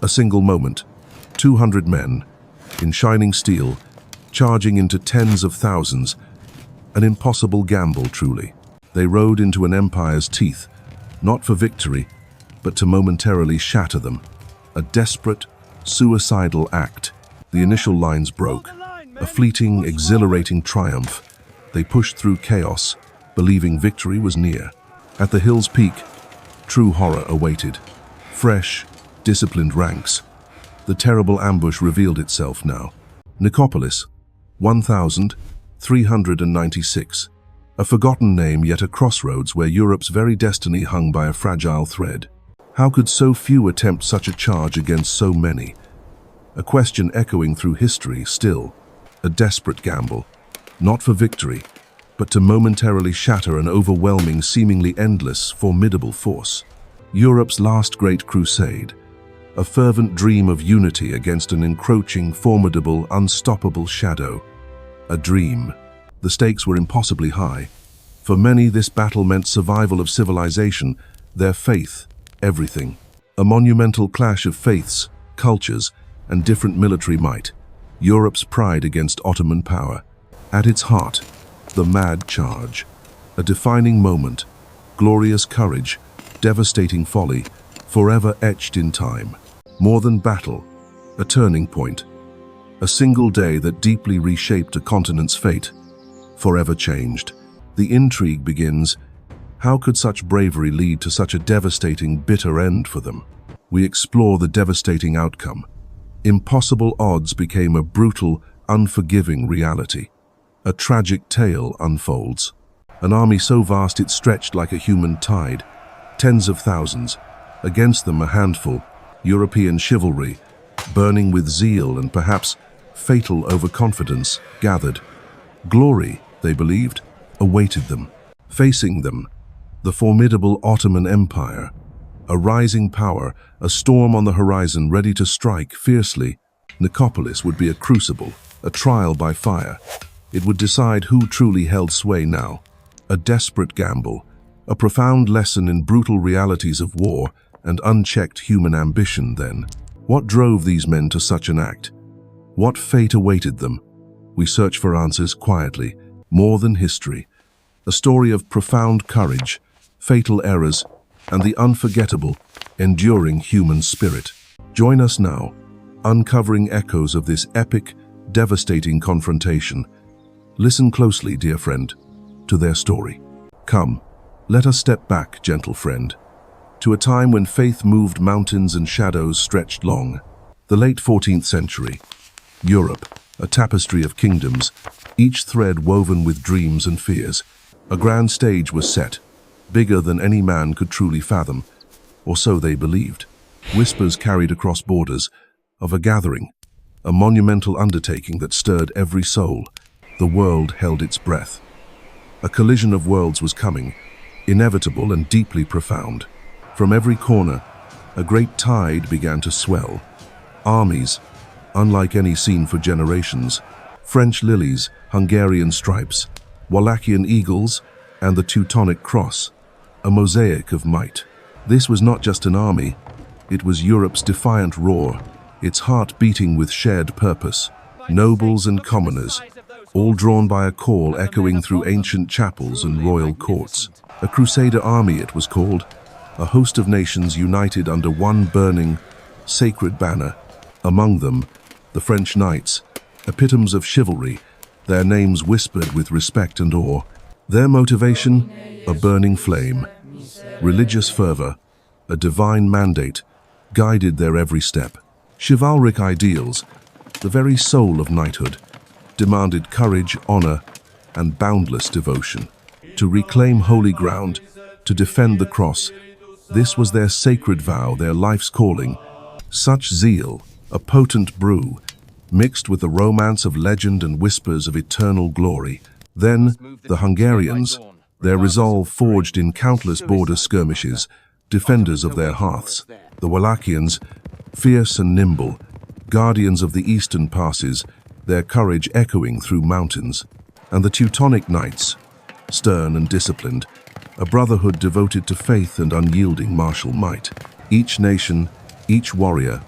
A single moment, 200 men, in shining steel, charging into tens of thousands, an impossible gamble truly. They rode into an empire's teeth, not for victory, but to momentarily shatter them. A desperate, suicidal act. The initial lines broke. A fleeting, exhilarating triumph. They pushed through chaos, believing victory was near. At the hill's peak, true horror awaited. Fresh, disciplined ranks. The terrible ambush revealed itself now. Nicopolis, 1396. A forgotten name, yet a crossroads where Europe's very destiny hung by a fragile thread. How could so few attempt such a charge against so many? A question echoing through history still. A desperate gamble, not for victory, but to momentarily shatter an overwhelming, seemingly endless, formidable force. Europe's last great crusade. A fervent dream of unity against an encroaching, formidable, unstoppable shadow. A dream. The stakes were impossibly high. For many, this battle meant survival of civilization, their faith, everything. A monumental clash of faiths, cultures, and different military might. Europe's pride against Ottoman power. At its heart, the mad charge. A defining moment, glorious courage, devastating folly, forever etched in time. More than battle, a turning point. A single day that deeply reshaped a continent's fate. Forever changed. The intrigue begins. How could such bravery lead to such a devastating, bitter end for them? We explore the devastating outcome. Impossible odds became a brutal, unforgiving reality. A tragic tale unfolds. An army so vast it stretched like a human tide. Tens of thousands. Against them a handful. European chivalry, burning with zeal and perhaps fatal overconfidence, gathered. Glory, they believed, awaited them. Facing them, the formidable Ottoman Empire. A rising power, a storm on the horizon ready to strike fiercely. Nicopolis would be a crucible, a trial by fire. It would decide who truly held sway now. A desperate gamble, a profound lesson in brutal realities of war and unchecked human ambition then. What drove these men to such an act? What fate awaited them? We search for answers quietly, more than history. A story of profound courage, fatal errors, and the unforgettable, enduring human spirit. Join us now, uncovering echoes of this epic, devastating confrontation. Listen closely, dear friend, to their story. Come, let us step back, gentle friend, to a time when faith moved mountains and shadows stretched long. The late 14th century. Europe, a tapestry of kingdoms, each thread woven with dreams and fears. A grand stage was set, bigger than any man could truly fathom, or so they believed. Whispers carried across borders of a gathering, a monumental undertaking that stirred every soul. The world held its breath. A collision of worlds was coming, inevitable and deeply profound. From every corner, a great tide began to swell. Armies, unlike any seen for generations. French lilies, Hungarian stripes, Wallachian eagles, and the Teutonic cross. A mosaic of might. This was not just an army, it was Europe's defiant roar, its heart beating with shared purpose. Nobles and commoners, all drawn by a call echoing through ancient chapels and royal courts. A crusader army it was called, a host of nations united under one burning, sacred banner. Among them, the French knights, epitomes of chivalry, their names whispered with respect and awe. Their motivation, a burning flame. Religious fervor, a divine mandate, guided their every step. Chivalric ideals, the very soul of knighthood, demanded courage, honor, and boundless devotion. To reclaim holy ground, to defend the cross, this was their sacred vow, their life's calling. Such zeal, a potent brew, mixed with the romance of legend and whispers of eternal glory. Then, the Hungarians, their resolve forged in countless border skirmishes, defenders of their hearths. The Wallachians, fierce and nimble, guardians of the eastern passes, their courage echoing through mountains. And the Teutonic knights, stern and disciplined, a brotherhood devoted to faith and unyielding martial might. Each nation, each warrior,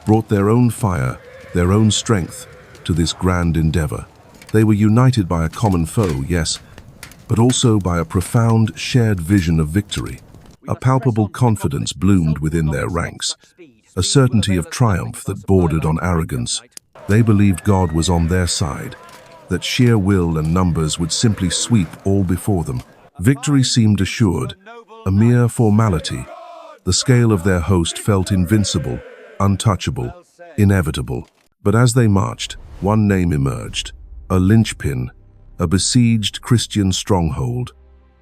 brought their own fire, their own strength to this grand endeavor. They were united by a common foe, yes, but also by a profound shared vision of victory. A palpable confidence bloomed within their ranks, a certainty of triumph that bordered on arrogance. They believed God was on their side, that sheer will and numbers would simply sweep all before them. Victory seemed assured, a mere formality. The scale of their host felt invincible, untouchable, inevitable. But as they marched, one name emerged, a linchpin, a besieged Christian stronghold,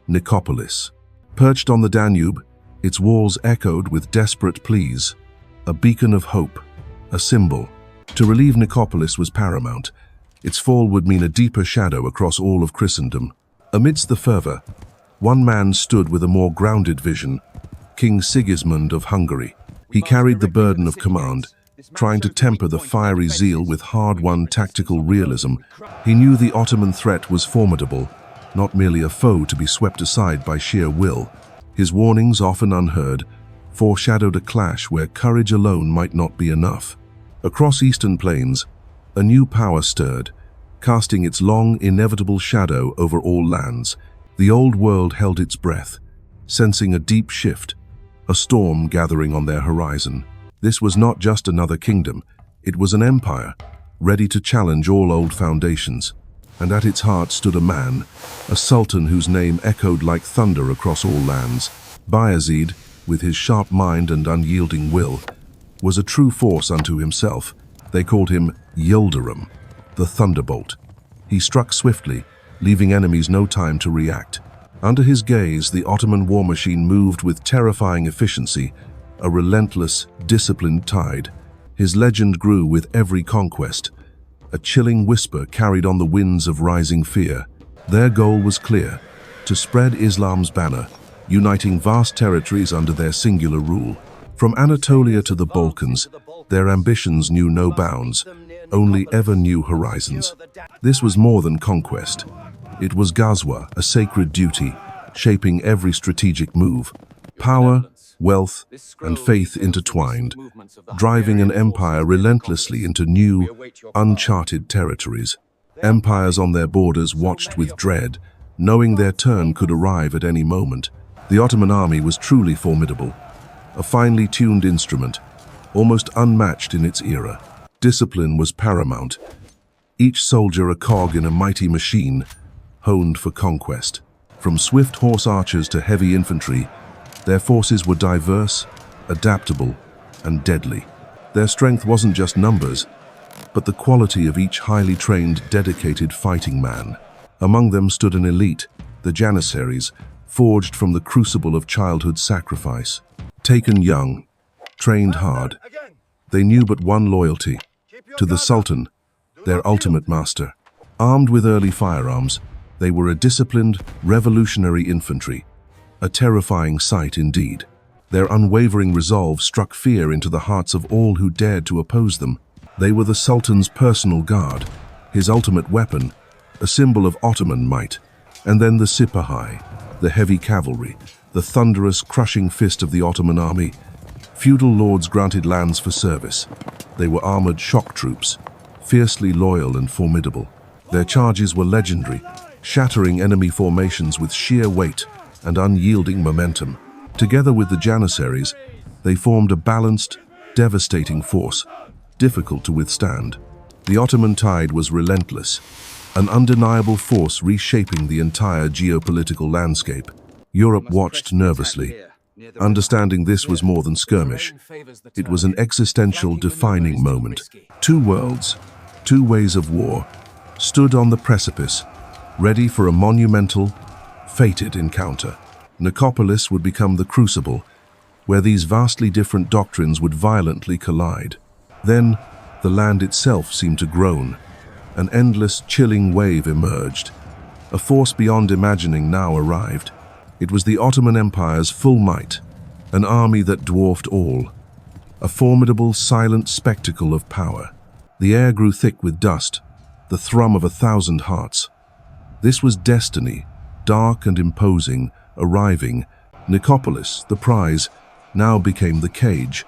Nicopolis. Perched on the Danube, its walls echoed with desperate pleas, a beacon of hope, a symbol. To relieve Nicopolis was paramount. Its fall would mean a deeper shadow across all of Christendom. Amidst the fervor, one man stood with a more grounded vision, King Sigismund of Hungary. He carried the burden of command, trying to temper the fiery zeal with hard-won tactical realism. He knew the Ottoman threat was formidable, not merely a foe to be swept aside by sheer will. His warnings, often unheard, foreshadowed a clash where courage alone might not be enough. Across eastern plains, a new power stirred, casting its long, inevitable shadow over all lands. The old world held its breath, sensing a deep shift, a storm gathering on their horizon. This was not just another kingdom, it was an empire, ready to challenge all old foundations. And at its heart stood a man, a sultan whose name echoed like thunder across all lands. Bayezid, with his sharp mind and unyielding will, was a true force unto himself. They called him Yildirim, the Thunderbolt. He struck swiftly, leaving enemies no time to react. Under his gaze, the Ottoman war machine moved with terrifying efficiency, a relentless, disciplined tide. His legend grew with every conquest, a chilling whisper carried on the winds of rising fear. Their goal was clear, to spread Islam's banner, uniting vast territories under their singular rule. From Anatolia to the Balkans, their ambitions knew no bounds, only ever new horizons. This was more than conquest. It was Ghazwa, a sacred duty, shaping every strategic move. Power, wealth, and faith intertwined, driving an empire relentlessly into new, uncharted territories. Empires on their borders watched with dread, knowing their turn could arrive at any moment. The Ottoman army was truly formidable, a finely tuned instrument, almost unmatched in its era. Discipline was paramount, each soldier a cog in a mighty machine, honed for conquest. From swift horse archers to heavy infantry, their forces were diverse, adaptable, and deadly. Their strength wasn't just numbers, but the quality of each highly trained, dedicated fighting man. Among them stood an elite, the Janissaries, forged from the crucible of childhood sacrifice. Taken young, trained hard, they knew but one loyalty, to the Sultan, their ultimate master. Armed with early firearms, they were a disciplined, revolutionary infantry, a terrifying sight indeed. Their unwavering resolve struck fear into the hearts of all who dared to oppose them. They were the Sultan's personal guard, his ultimate weapon, a symbol of Ottoman might. And then the Sipahi, the heavy cavalry, the thunderous, crushing fist of the Ottoman army. Feudal lords granted lands for service. They were armored shock troops, fiercely loyal and formidable. Their charges were legendary, shattering enemy formations with sheer weight and unyielding momentum. Together with the Janissaries, they formed a balanced, devastating force, difficult to withstand. The Ottoman tide was relentless, an undeniable force reshaping the entire geopolitical landscape. Europe watched nervously. Understanding this was more than skirmish. It was an existential, defining moment. Two worlds, two ways of war, stood on the precipice, ready for a monumental, fated encounter. Nicopolis would become the crucible, where these vastly different doctrines would violently collide. Then, the land itself seemed to groan. An endless, chilling wave emerged. A force beyond imagining now arrived. It was the Ottoman Empire's full might, an army that dwarfed all. A formidable, silent spectacle of power. The air grew thick with dust, the thrum of 1,000 hearts. This was destiny, dark and imposing, arriving. Nicopolis, the prize, now became the cage.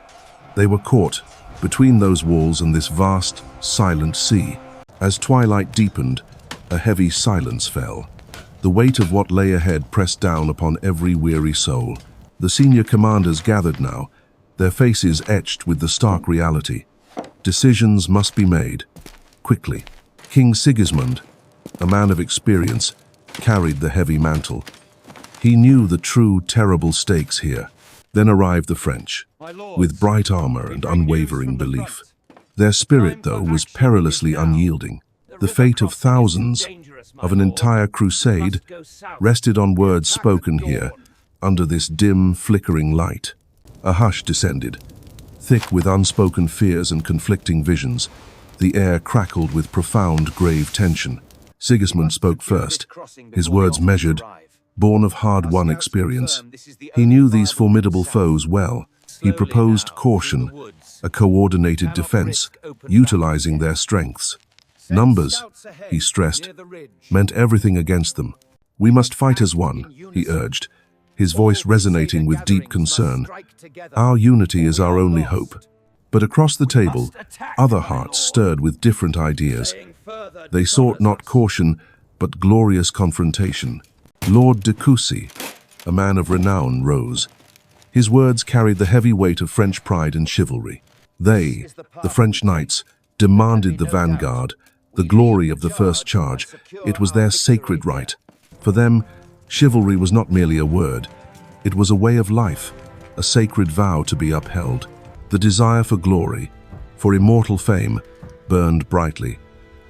They were caught, between those walls and this vast, silent sea. As twilight deepened, a heavy silence fell. The weight of what lay ahead pressed down upon every weary soul. The senior commanders gathered now, their faces etched with the stark reality. Decisions must be made, quickly. King Sigismund, a man of experience, carried the heavy mantle. He knew the true, terrible stakes here. Then arrived the French, with bright armor and unwavering belief. Their spirit, though, was perilously unyielding. The fate of thousands, of an entire crusade, rested on words spoken here, under this dim, flickering light. A hush descended, thick with unspoken fears and conflicting visions. The air crackled with profound, grave tension. Sigismund spoke first, his words measured, born of hard-won experience. He knew these formidable foes well. He proposed caution, a coordinated defense, utilizing their strengths. Numbers, he stressed, meant everything against them. We must fight as one, he urged, his voice resonating with deep concern. Our unity is our only hope. But across the table, other hearts stirred with different ideas. They sought not caution, but glorious confrontation. Lord de Coucy, a man of renown, rose. His words carried the heavy weight of French pride and chivalry. They, the French knights, demanded the vanguard, the glory of the first charge. It was their sacred right. For them, chivalry was not merely a word. It was a way of life, a sacred vow to be upheld. The desire for glory, for immortal fame, burned brightly.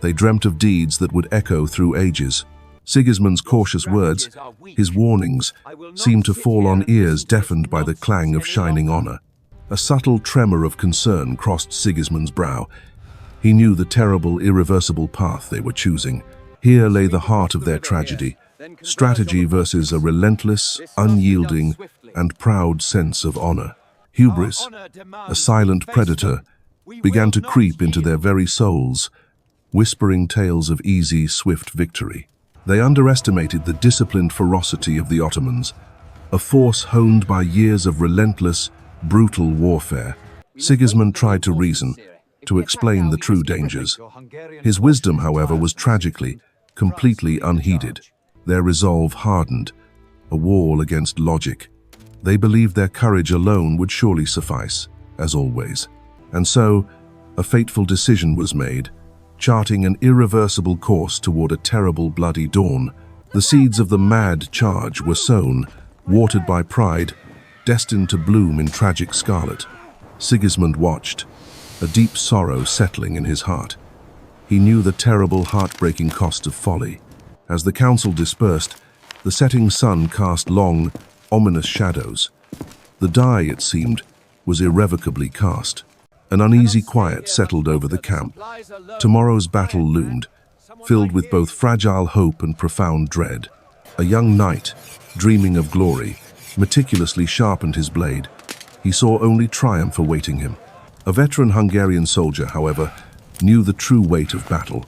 They dreamt of deeds that would echo through ages. Sigismund's cautious words, his warnings, seemed to fall on ears deafened by the clang of shining honor. A subtle tremor of concern crossed Sigismund's brow. He knew the terrible, irreversible path they were choosing. Here lay the heart of their tragedy, strategy versus a relentless, unyielding, and proud sense of honor. Hubris, a silent predator, began to creep into their very souls, whispering tales of easy, swift victory. They underestimated the disciplined ferocity of the Ottomans, a force honed by years of relentless, brutal warfare. Sigismund tried to reason, to explain the true dangers. His wisdom, however, was tragically, completely unheeded. Their resolve hardened, a wall against logic. They believed their courage alone would surely suffice, as always. And so, a fateful decision was made, charting an irreversible course toward a terrible, bloody dawn. The seeds of the mad charge were sown, watered by pride, destined to bloom in tragic scarlet. Sigismund watched, a deep sorrow settling in his heart. He knew the terrible, heartbreaking cost of folly. As the council dispersed, the setting sun cast long, ominous shadows. The die, it seemed, was irrevocably cast. An uneasy quiet settled over the camp. Tomorrow's battle loomed, filled with both fragile hope and profound dread. A young knight, dreaming of glory, meticulously sharpened his blade. He saw only triumph awaiting him. A veteran Hungarian soldier, however, knew the true weight of battle.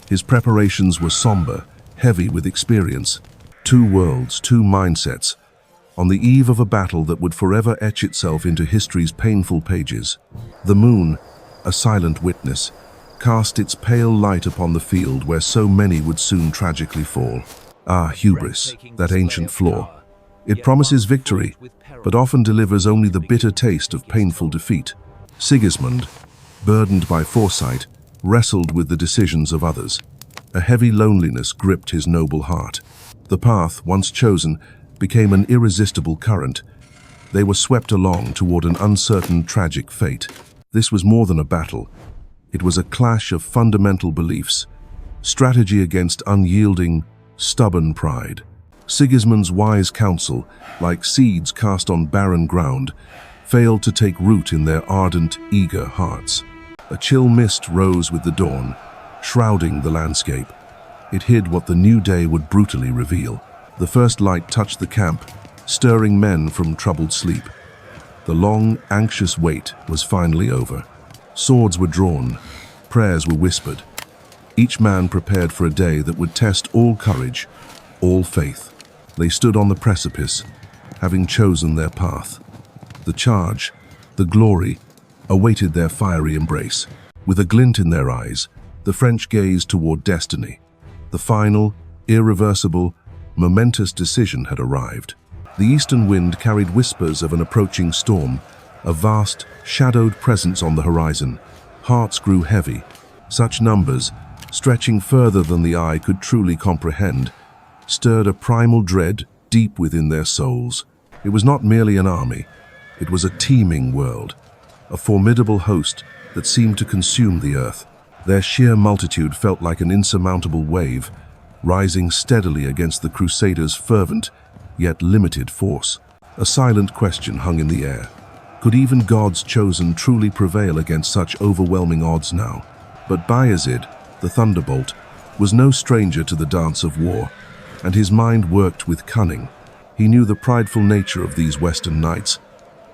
His preparations were somber, heavy with experience. Two worlds, two mindsets, on the eve of a battle that would forever etch itself into history's painful pages. The moon, a silent witness, cast its pale light upon the field where so many would soon tragically fall. Ah, hubris, that ancient flaw. It promises victory, but often delivers only the bitter taste of painful defeat. Sigismund, burdened by foresight, wrestled with the decisions of others. A heavy loneliness gripped his noble heart. The path, once chosen, became an irresistible current. They were swept along toward an uncertain, tragic fate. This was more than a battle. It was a clash of fundamental beliefs, strategy against unyielding, stubborn pride. Sigismund's wise counsel, like seeds cast on barren ground, failed to take root in their ardent, eager hearts. A chill mist rose with the dawn, shrouding the landscape. It hid what the new day would brutally reveal. The first light touched the camp, stirring men from troubled sleep. The long, anxious wait was finally over. Swords were drawn, prayers were whispered. Each man prepared for a day that would test all courage, all faith. They stood on the precipice, having chosen their path. The charge, the glory, awaited their fiery embrace. With a glint in their eyes, the French gazed toward destiny. The final, irreversible, momentous decision had arrived. The eastern wind carried whispers of an approaching storm, a vast, shadowed presence on the horizon. Hearts grew heavy. Such numbers, stretching further than the eye could truly comprehend, stirred a primal dread deep within their souls. It was not merely an army. It was a teeming world, a formidable host that seemed to consume the earth. Their sheer multitude felt like an insurmountable wave, rising steadily against the Crusaders' fervent, yet limited force. A silent question hung in the air. Could even God's chosen truly prevail against such overwhelming odds now? But Bayezid, the Thunderbolt, was no stranger to the dance of war, and his mind worked with cunning. He knew the prideful nature of these Western knights.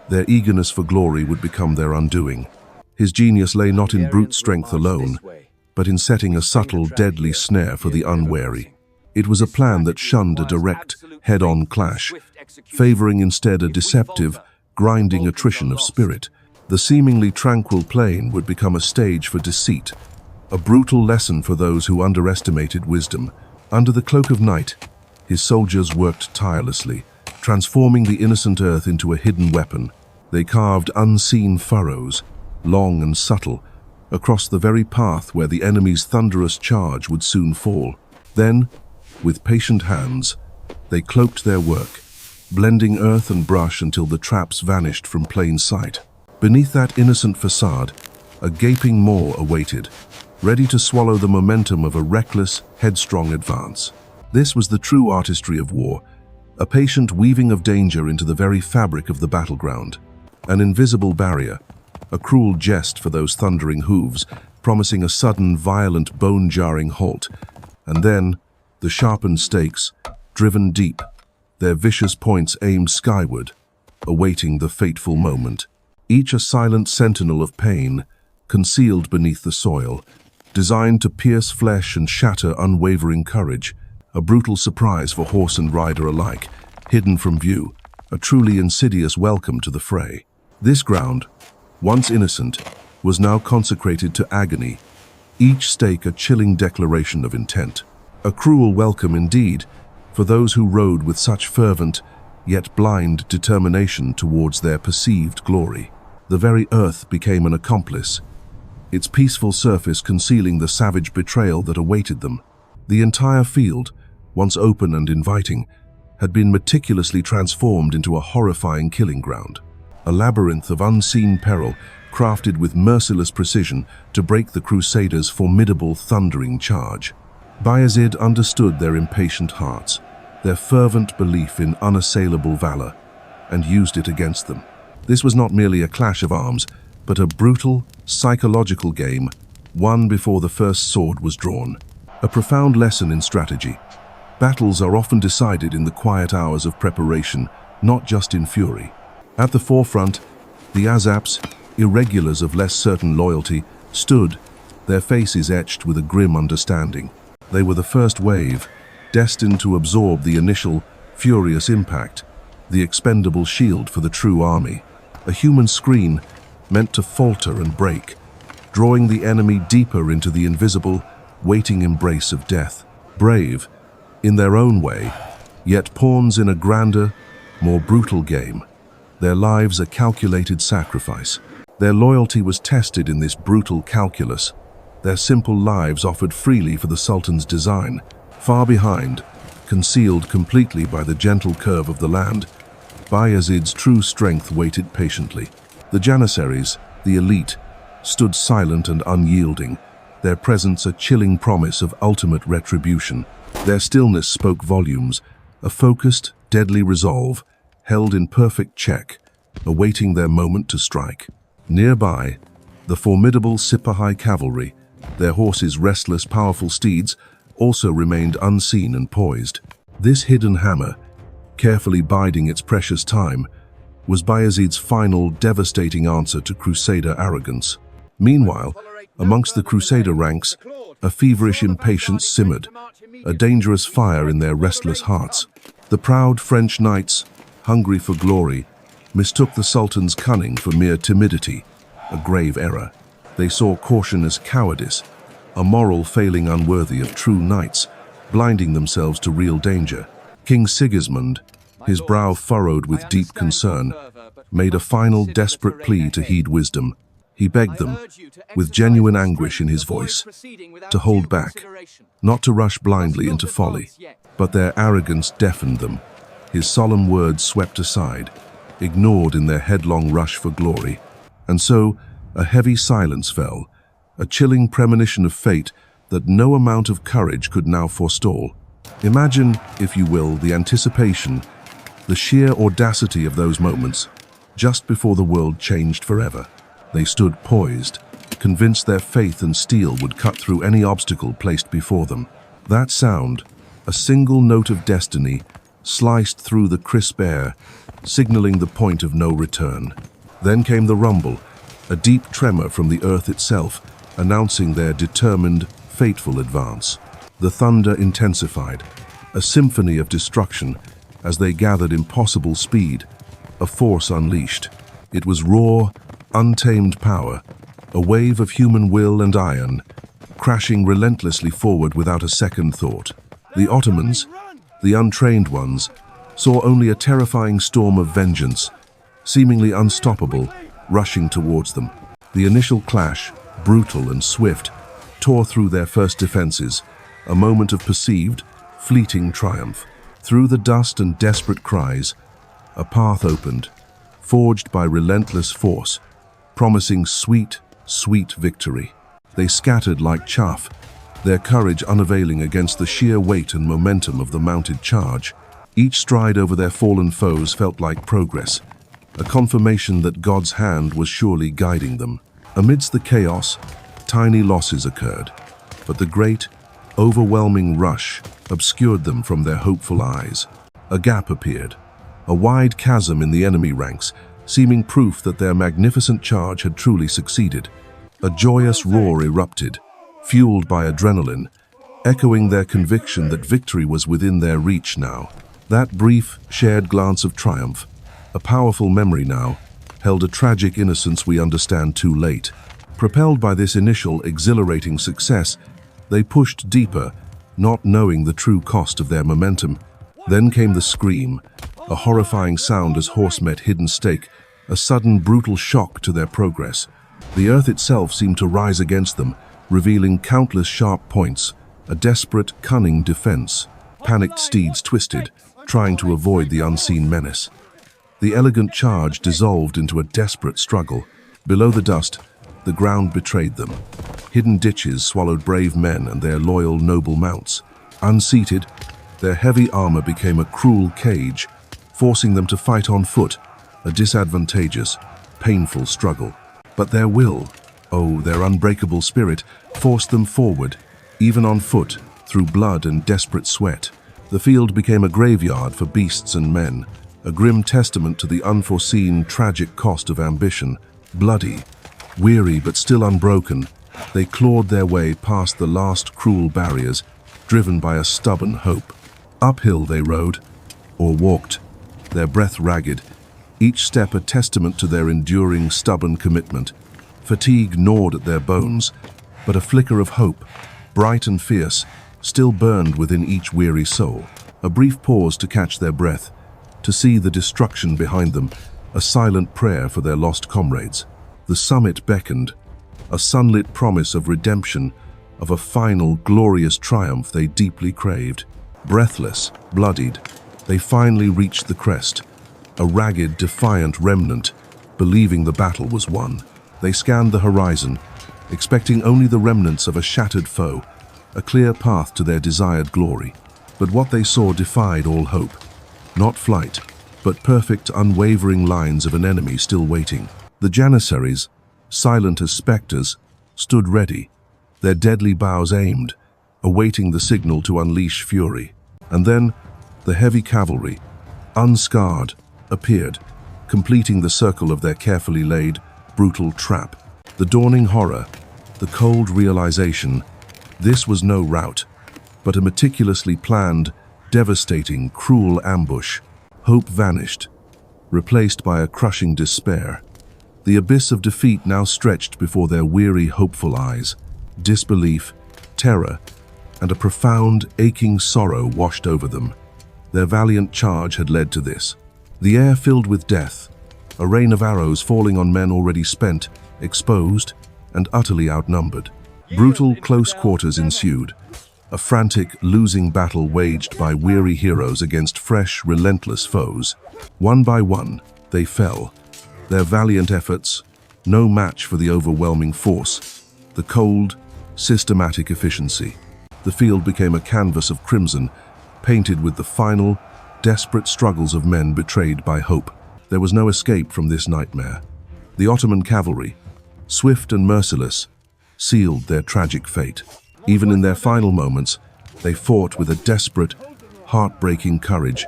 Their eagerness for glory would become their undoing. His genius lay not in brute strength alone, but in setting a subtle, deadly snare for the unwary. It was a plan that shunned a direct, head-on clash, favoring instead a deceptive, grinding attrition of spirit. The seemingly tranquil plain would become a stage for deceit, a brutal lesson for those who underestimated wisdom. Under the cloak of night, his soldiers worked tirelessly, transforming the innocent earth into a hidden weapon. They carved unseen furrows, long and subtle, across the very path where the enemy's thunderous charge would soon fall. Then, with patient hands, they cloaked their work, blending earth and brush until the traps vanished from plain sight. Beneath that innocent facade, a gaping maw awaited, ready to swallow the momentum of a reckless, headstrong advance. This was the true artistry of war, a patient weaving of danger into the very fabric of the battleground. An invisible barrier, a cruel jest for those thundering hooves, promising a sudden, violent, bone-jarring halt. And then, the sharpened stakes, driven deep, their vicious points aimed skyward, awaiting the fateful moment. Each a silent sentinel of pain, concealed beneath the soil, designed to pierce flesh and shatter unwavering courage, a brutal surprise for horse and rider alike, hidden from view, a truly insidious welcome to the fray. This ground, once innocent, was now consecrated to agony, each stake a chilling declaration of intent. A cruel welcome indeed, for those who rode with such fervent, yet blind determination towards their perceived glory. The very earth became an accomplice, its peaceful surface concealing the savage betrayal that awaited them. The entire field, once open and inviting, had been meticulously transformed into a horrifying killing ground, a labyrinth of unseen peril crafted with merciless precision to break the Crusaders' formidable thundering charge. Bayezid understood their impatient hearts, their fervent belief in unassailable valor, and used it against them. This was not merely a clash of arms, but a brutal, psychological game, won before the first sword was drawn. A profound lesson in strategy. Battles are often decided in the quiet hours of preparation, not just in fury. At the forefront, the Azaps, irregulars of less certain loyalty, stood, their faces etched with a grim understanding. They were the first wave, destined to absorb the initial, furious impact, the expendable shield for the true army. A human screen meant to falter and break, drawing the enemy deeper into the invisible, waiting embrace of death. Brave, in their own way, yet pawns in a grander, more brutal game. Their lives a calculated sacrifice. Their loyalty was tested in this brutal calculus. Their simple lives offered freely for the Sultan's design. Far behind, concealed completely by the gentle curve of the land, Bayezid's true strength waited patiently. The Janissaries, the elite, stood silent and unyielding, their presence a chilling promise of ultimate retribution. Their stillness spoke volumes, a focused, deadly resolve, held in perfect check, awaiting their moment to strike. Nearby, the formidable Sipahi cavalry, their horses' restless, powerful steeds, also remained unseen and poised. This hidden hammer, carefully biding its precious time, was Bayezid's final, devastating answer to Crusader arrogance. Meanwhile, amongst the Crusader ranks, a feverish impatience simmered, a dangerous fire in their restless hearts. The proud French knights, hungry for glory, mistook the Sultan's cunning for mere timidity. a grave error. They saw caution as cowardice, a moral failing unworthy of true knights, blinding themselves to real danger. King Sigismund, his brow furrowed with deep concern, made a final desperate plea to heed wisdom. He begged them, with genuine anguish in his voice, to hold back, not to rush blindly into folly. But their arrogance deafened them. His solemn words swept aside, ignored in their headlong rush for glory. And so, a heavy silence fell, a chilling premonition of fate that no amount of courage could now forestall. Imagine, if you will, the anticipation, the sheer audacity of those moments, just before the world changed forever. They stood poised, convinced their faith and steel would cut through any obstacle placed before them. That sound, a single note of destiny, sliced through the crisp air, signaling the point of no return. Then came the rumble, a deep tremor from the earth itself, announcing their determined, fateful advance. The thunder intensified, a symphony of destruction, as they gathered impossible speed, a force unleashed. It was raw, untamed power, a wave of human will and iron, crashing relentlessly forward without a second thought. The Ottomans, the untrained ones, saw only a terrifying storm of vengeance, seemingly unstoppable, rushing towards them. The initial clash, brutal and swift, tore through their first defenses, a moment of perceived, fleeting triumph. Through the dust and desperate cries, a path opened, forged by relentless force, promising sweet, sweet victory. They scattered like chaff, their courage unavailing against the sheer weight and momentum of the mounted charge. Each stride over their fallen foes felt like progress, a confirmation that God's hand was surely guiding them. Amidst the chaos, tiny losses occurred, but the great, overwhelming rush obscured them from their hopeful eyes. A gap appeared, a wide chasm in the enemy ranks, seeming proof that their magnificent charge had truly succeeded. A joyous roar erupted, fueled by adrenaline, echoing their conviction that victory was within their reach now. That brief, shared glance of triumph, a powerful memory now, held a tragic innocence we understand too late. Propelled by this initial, exhilarating success, they pushed deeper, not knowing the true cost of their momentum. Then came the scream, a horrifying sound as horse met hidden stake, a sudden, brutal shock to their progress. The earth itself seemed to rise against them, revealing countless sharp points, a desperate, cunning defense. Panicked steeds twisted, trying to avoid the unseen menace. The elegant charge dissolved into a desperate struggle. Below the dust, the ground betrayed them. Hidden ditches swallowed brave men and their loyal, noble mounts. Unseated, their heavy armor became a cruel cage, forcing them to fight on foot, a disadvantageous, painful struggle. But their will, oh, their unbreakable spirit, forced them forward, even on foot, through blood and desperate sweat. The field became a graveyard for beasts and men, a grim testament to the unforeseen, tragic cost of ambition. Bloody, weary but still unbroken, they clawed their way past the last cruel barriers, driven by a stubborn hope. Uphill they rode, or walked, their breath ragged, each step a testament to their enduring, stubborn commitment. Fatigue gnawed at their bones, but a flicker of hope, bright and fierce, still burned within each weary soul. A brief pause to catch their breath, to see the destruction behind them, a silent prayer for their lost comrades. The summit beckoned, a sunlit promise of redemption, of a final, glorious triumph they deeply craved. Breathless, bloodied, they finally reached the crest, a ragged, defiant remnant, believing the battle was won. They scanned the horizon, expecting only the remnants of a shattered foe, a clear path to their desired glory. But what they saw defied all hope. Not flight, but perfect, unwavering lines of an enemy still waiting. The Janissaries, silent as specters, stood ready, their deadly bows aimed, awaiting the signal to unleash fury. And then, the heavy cavalry, unscarred, appeared, completing the circle of their carefully laid, brutal trap. The dawning horror, the cold realization, this was no rout, but a meticulously planned, devastating, cruel ambush. Hope vanished, replaced by a crushing despair. The abyss of defeat now stretched before their weary, hopeful eyes. Disbelief, terror, and a profound, aching sorrow washed over them. Their valiant charge had led to this. The air filled with death, a rain of arrows falling on men already spent, exposed, and utterly outnumbered. Brutal close quarters ensued, a frantic, losing battle waged by weary heroes against fresh, relentless foes. One by one, they fell, their valiant efforts no match for the overwhelming force, the cold, systematic efficiency. The field became a canvas of crimson, painted with the final, desperate struggles of men betrayed by hope. There was no escape from this nightmare. The Ottoman cavalry, swift and merciless, sealed their tragic fate. Even in their final moments, they fought with a desperate, heartbreaking courage,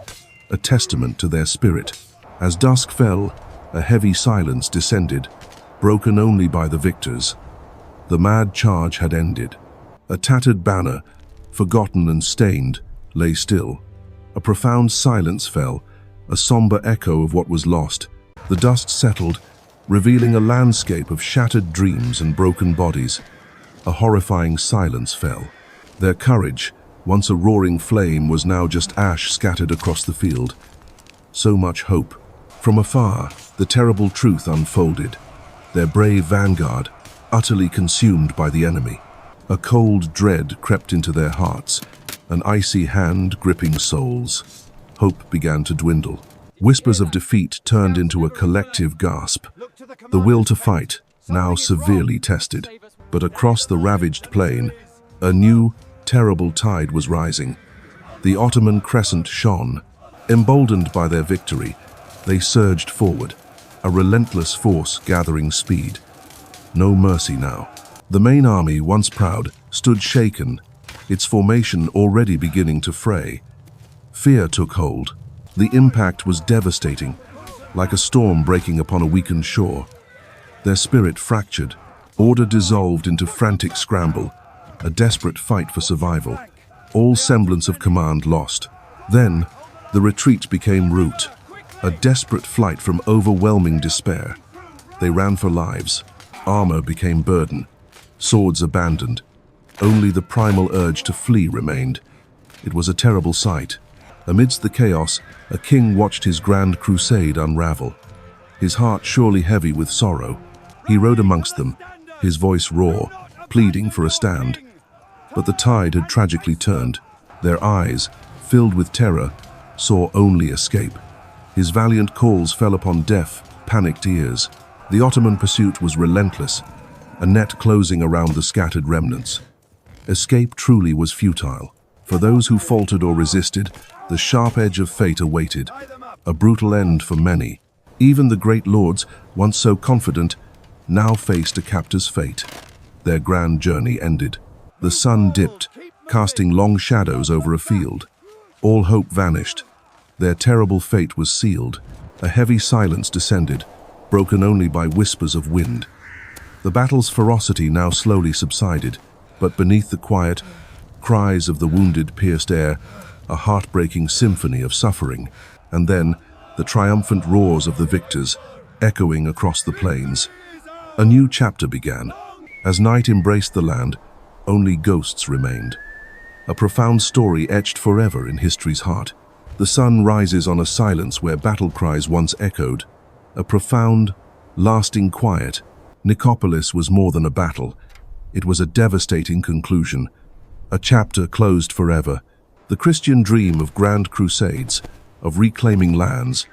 a testament to their spirit. As dusk fell, a heavy silence descended, broken only by the victors. The mad charge had ended. A tattered banner, forgotten and stained, lay still. A profound silence fell, a somber echo of what was lost. The dust settled, revealing a landscape of shattered dreams and broken bodies. A horrifying silence fell. Their courage, once a roaring flame, was now just ash scattered across the field. So much hope. From afar, the terrible truth unfolded. Their brave vanguard, utterly consumed by the enemy. A cold dread crept into their hearts, an icy hand gripping souls. Hope began to dwindle. Whispers of defeat turned into a collective gasp. The will to fight, now severely tested. But across the ravaged plain, a new, terrible tide was rising. The Ottoman crescent shone. Emboldened by their victory, they surged forward, a relentless force gathering speed. No mercy now. The main army, once proud, stood shaken, its formation already beginning to fray. Fear took hold. The impact was devastating, like a storm breaking upon a weakened shore. Their spirit fractured, order dissolved into frantic scramble, a desperate fight for survival, all semblance of command lost. Then, the retreat became rout, a desperate flight from overwhelming despair. They ran for lives. Armor became burden, swords abandoned. Only the primal urge to flee remained. It was a terrible sight. Amidst the chaos, a king watched his grand crusade unravel. His heart surely heavy with sorrow. He rode amongst them, his voice raw, pleading for a stand. But the tide had tragically turned. Their eyes, filled with terror, saw only escape. His valiant calls fell upon deaf, panicked ears. The Ottoman pursuit was relentless, a net closing around the scattered remnants. Escape truly was futile. For those who faltered or resisted, the sharp edge of fate awaited, a brutal end for many. Even the great lords, once so confident, now faced a captor's fate. Their grand journey ended. The sun dipped, casting long shadows over a field. All hope vanished. Their terrible fate was sealed. A heavy silence descended, broken only by whispers of wind. The battle's ferocity now slowly subsided, but beneath the quiet, cries of the wounded pierced air, a heartbreaking symphony of suffering, and then the triumphant roars of the victors echoing across the plains. A new chapter began. As night embraced the land, only ghosts remained. A profound story etched forever in history's heart. The sun rises on a silence where battle cries once echoed. A profound, lasting quiet. Nicopolis was more than a battle. It was a devastating conclusion. A chapter closed forever. The Christian dream of grand crusades, of reclaiming lands,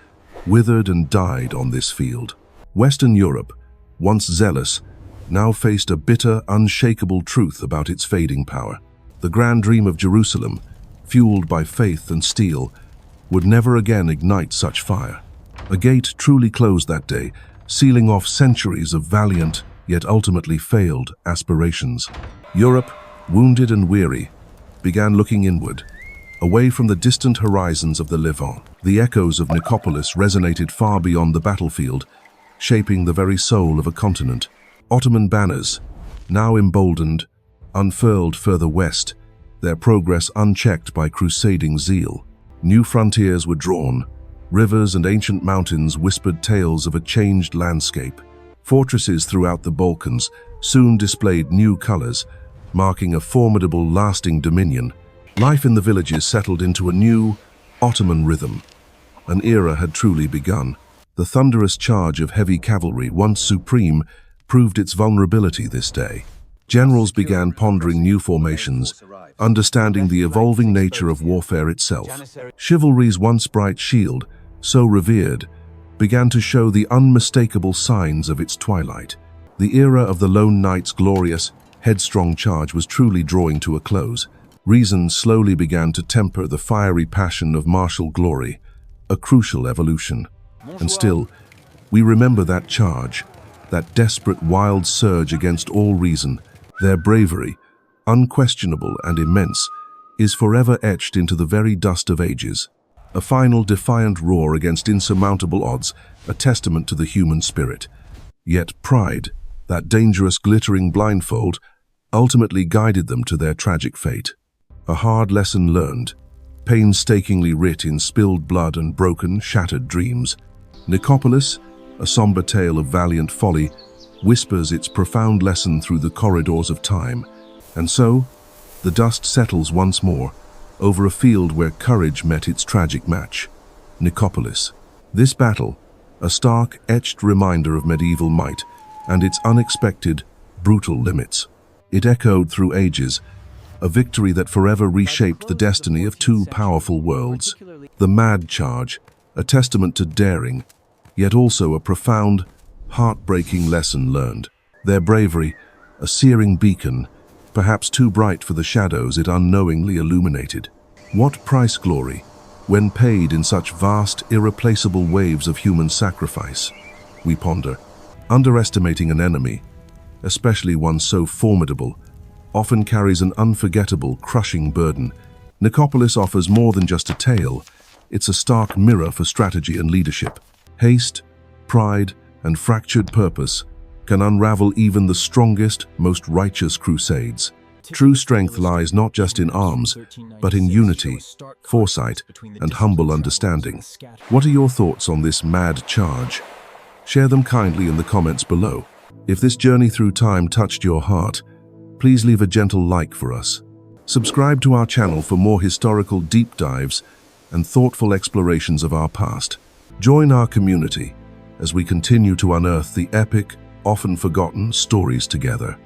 withered and died on this field. Western Europe, once zealous, now faced a bitter, unshakable truth about its fading power. The grand dream of Jerusalem, fueled by faith and steel, would never again ignite such fire. A gate truly closed that day, sealing off centuries of valiant, yet ultimately failed, aspirations. Europe, wounded and weary, began looking inward, away from the distant horizons of the Levant. The echoes of Nicopolis resonated far beyond the battlefield, shaping the very soul of a continent. Ottoman banners, now emboldened, unfurled further west, their progress unchecked by crusading zeal. New frontiers were drawn. Rivers and ancient mountains whispered tales of a changed landscape. Fortresses throughout the Balkans soon displayed new colors, marking a formidable, lasting dominion. Life in the villages settled into a new, Ottoman rhythm. An era had truly begun. The thunderous charge of heavy cavalry, once supreme, proved its vulnerability this day. Generals began pondering new formations, understanding the evolving nature of warfare itself. Chivalry's once bright shield, so revered, began to show the unmistakable signs of its twilight. The era of the lone knight's glorious, headstrong charge was truly drawing to a close. Reason slowly began to temper the fiery passion of martial glory, a crucial evolution. And still, we remember that charge, that desperate wild surge against all reason. Their bravery, unquestionable and immense, is forever etched into the very dust of ages. A final defiant roar against insurmountable odds, a testament to the human spirit. Yet pride, that dangerous glittering blindfold, ultimately guided them to their tragic fate. A hard lesson learned, painstakingly writ in spilled blood and broken, shattered dreams. Nicopolis, a somber tale of valiant folly, whispers its profound lesson through the corridors of time. And so, the dust settles once more, over a field where courage met its tragic match. Nicopolis. This battle, a stark, etched reminder of medieval might and its unexpected, brutal limits. It echoed through ages, a victory that forever reshaped the destiny of two powerful worlds. The mad charge, a testament to daring, yet also a profound, heartbreaking lesson learned. Their bravery, a searing beacon, perhaps too bright for the shadows it unknowingly illuminated. What price glory, when paid in such vast, irreplaceable waves of human sacrifice? We ponder. Underestimating an enemy, especially one so formidable, often carries an unforgettable, crushing burden. Nicopolis offers more than just a tale. It's a stark mirror for strategy and leadership. Haste, pride, and fractured purpose can unravel even the strongest, most righteous crusades. True strength lies not just in arms, but in unity, foresight, and humble understanding. What are your thoughts on this mad charge? Share them kindly in the comments below. If this journey through time touched your heart, please leave a gentle like for us. Subscribe to our channel for more historical deep dives and thoughtful explorations of our past. Join our community as we continue to unearth the epic, often forgotten stories together.